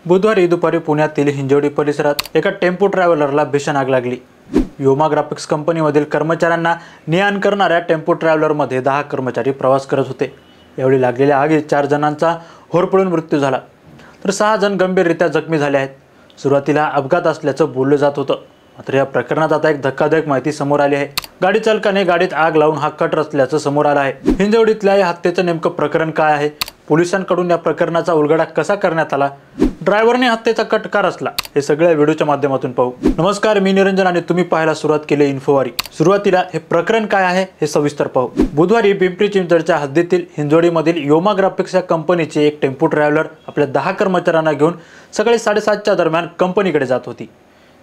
बुधवारी दुपारी पुण्यातील हिंजवडी परिसरात एका टेम्पो ट्रॅव्हलरला भीषण आग लागली। योमा ग्राफिक्स कंपनीमधील कर्मचाऱ्यांना ने-आण करणाऱ्या टेम्पो ट्रॅव्हलरमध्ये 10 कर्मचारी प्रवास करत होते। यावेळी लागलेल्या आगीत 4 जणांचा होरपळून मृत्यू झाला, तर 6 जण गंभीररित्या जखमी झाले आहेत। सुरुवातीला अपघात असल्याचं बोललं जात होतं, मात्र या प्रकरणात आता एक धक्कादायक माहिती समोर आली आहे। गाडी चालकाने गाडीत आग लावून हा कट रचल्याचं समोर आलं आहे। हिंजवडीतल्या या हत्येचं नेमकं प्रकरण काय आहे, पोलिसांकडून या प्रकरणाचा उलगडा कसा करण्यात आला, ड्रायव्हरने हत्येचा कट का रचला, हे सगळ्या व्हिडिओच्या माध्यमातून पाहू। नमस्कार, मी निरंजन आणि तुम्ही पाहायला सुरुवात केली इन्फोवारी। सुरुवातीला हे प्रकरण काय आहे हे सविस्तर पाहू। बुधवारी पिंपरी चिंचवडच्या हद्दीतील हिंजवडीमधील योमा ग्राफिक्स या कंपनीची एक टेम्पो ट्रॅव्हलर आपल्या 10 कर्मचाऱ्यांना घेऊन सकाळी 7:30च्या दरम्यान कंपनीकडे जात होती।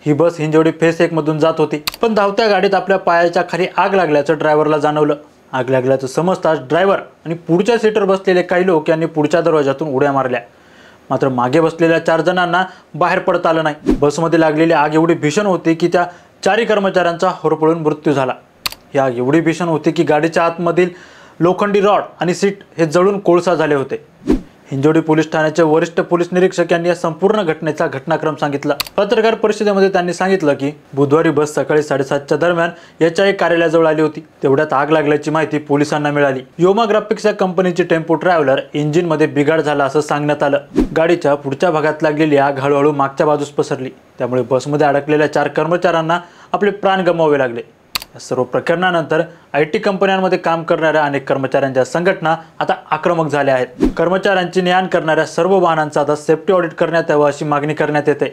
ही बस हिंजवडी फेस 1 मधून जात होती, पण धावत्या गाडीत आपल्या पायाच्या खाली आग लागल्याचं ड्रायव्हरला जाणवलं। आग लागल्याचं समजताच ड्रायव्हर आणि पुढच्या सीटवर बसलेले काही लोक यांनी पुढच्या दरवाजातून उड्या मारल्या, मात्र मागे बसलेल्या 4 जणांना बाहेर पडता आलं नाही। बसमध्ये लागलेली आग एवढी भीषण होती की त्या 4 कर्मचाऱ्यांचा होरपळून मृत्यू झाला। ही आग एवढी भीषण होती की गाडीच्या आतमधील लोखंडी रॉड आणि सीट हे जळून कोळसा झाले होते। हिंजवडी पोलीस ठाण्याचे वरिष्ठ पोलीस निरीक्षक यांनी या संपूर्ण घटनेचा घटनाक्रम सांगितला। पत्रकार परिषदेमध्ये त्यांनी सांगितलं की बुधवारी बस सकाळी 7:30च्या दरम्यान याच्या एक कार्यालयाजवळ आली होती। तेवढ्यात आग लागल्याची माहिती पोलिसांना मिळाली। योमा ग्राफिक्स या कंपनीची टेम्पो ट्रॅव्हलर इंजिनमध्ये बिघाड झाला असं सांगण्यात आलं। गाडीच्या पुढच्या भागात लागलेली आग हळूहळू मागच्या बाजूस पसरली, त्यामुळे बसमध्ये अडकलेल्या 4 कर्मचाऱ्यांना आपले प्राण गमवावे लागले। या सर्व प्रकरणानंतर IT कंपन्यांमध्ये काम करणाऱ्या अनेक कर्मचाऱ्यांच्या संघटना आता आक्रमक झाल्या आहेत। कर्मचाऱ्यांची ने-आण करणाऱ्या सर्व वाहनांचा आता सेफ्टी ऑडिट करण्यात यावं अशी मागणी करण्यात येते।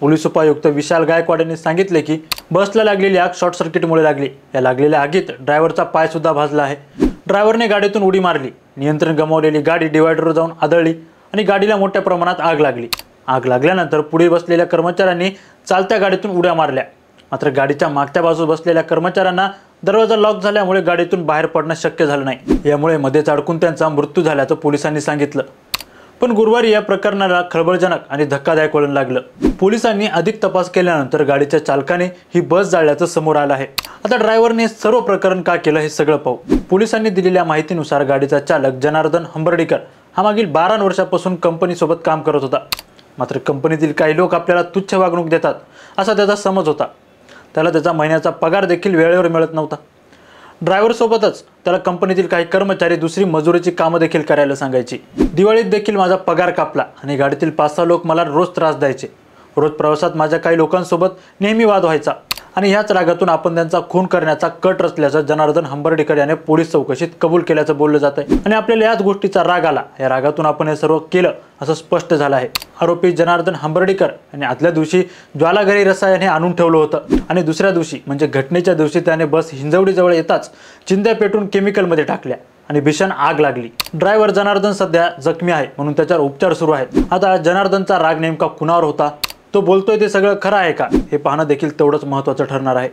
पोलीस उपायुक्त विशाल गायकवाड यांनी सांगितले की बसला लागलेली आग शॉर्ट सर्किटमुळे लागली। या लागलेल्या आगीत ड्रायव्हरचा पाय सुद्धा भाजला आहे। ड्रायव्हरने गाडीतून उडी मारली, नियंत्रण गमावलेली गाडी डिवायडरवर जाऊन आदळली आणि गाडीला मोठ्या प्रमाणात आग लागली। आग लागल्यानंतर पुढे बसलेल्या कर्मचाऱ्यांनी चालत्या गाडीतून उड्या मारल्या, मात्र गाडीच्या मागच्या बाजूस बसलेल्या कर्मचाऱ्यांना दरवाजा लॉक झाल्यामुळे गाडीतून बाहेर पडणं शक्य झालं नाही। यामुळे मध्येच अडकून त्यांचा मृत्यू झाल्याचं पोलिसांनी सांगितलं। पण गुरुवारी या प्रकरणाला खळबळजनक आणि धक्कादायक वळण लागलं। पोलिसांनी अधिक तपास केल्यानंतर गाडीच्या चालकाने ही बस जाळल्याचं समोर आलं आहे। आता ड्रायव्हरने सर्व प्रकरण का केलं हे सगळं पाहू। पोलिसांनी दिलेल्या माहितीनुसार गाडीचा चालक जनार्दन हंबर्डीकर हा मागील 12 वर्षापासून कंपनीसोबत काम करत होता, मात्र कंपनीतील काही लोक आपल्याला तुच्छ वागणूक देतात असा त्याचा समज होता। त्याला त्याचा महिन्याचा पगार देखील वेळेवर मिळत नव्हता। ड्रायव्हर सोबतच त्याला कंपनीतील काही कर्मचारी दुसरी मजुरीची कामं देखील करायला सांगायची। दिवाळीत देखील माझा पगार कापला आणि गाडीतील 5-6 लोक मला रोज त्रास द्यायचे। रोज प्रवासात माझ्या काही लोकांसोबत नेहमी वाद व्हायचा आणि ह्याच रागातून आपण त्यांचा खून करण्याचा कट रचल्याचं जनार्दन हंबर्डीकर याने पोलीस चौकशीत कबूल केल्याचं बोललं जात आहे आणि आपल्याला याच गोष्टीचा राग आला, या रागातून आपण हे सर्व केलं असं स्पष्ट झालं आहे। आरोपी जनार्दन हंबर्डीकर यांनी आदल्या दिवशी ज्वालाघरी रसायन हे आणून ठेवलं होतं आणि दुसऱ्या दिवशी म्हणजे घटनेच्या दिवशी त्याने बस हिंजवडीजवळ येताच चिंध्या पेटून केमिकलमध्ये टाकल्या आणि भीषण आग लागली। ड्रायव्हर जनार्दन सध्या जखमी आहे, म्हणून त्याच्यावर उपचार सुरू आहेत। आता जनार्दनचा राग नेमका कुणावर होता, तो बोलतोय ते सगळं खरं आहे का, हे पाहणं देखील तेवढंच महत्त्वाचं ठरणार आहे।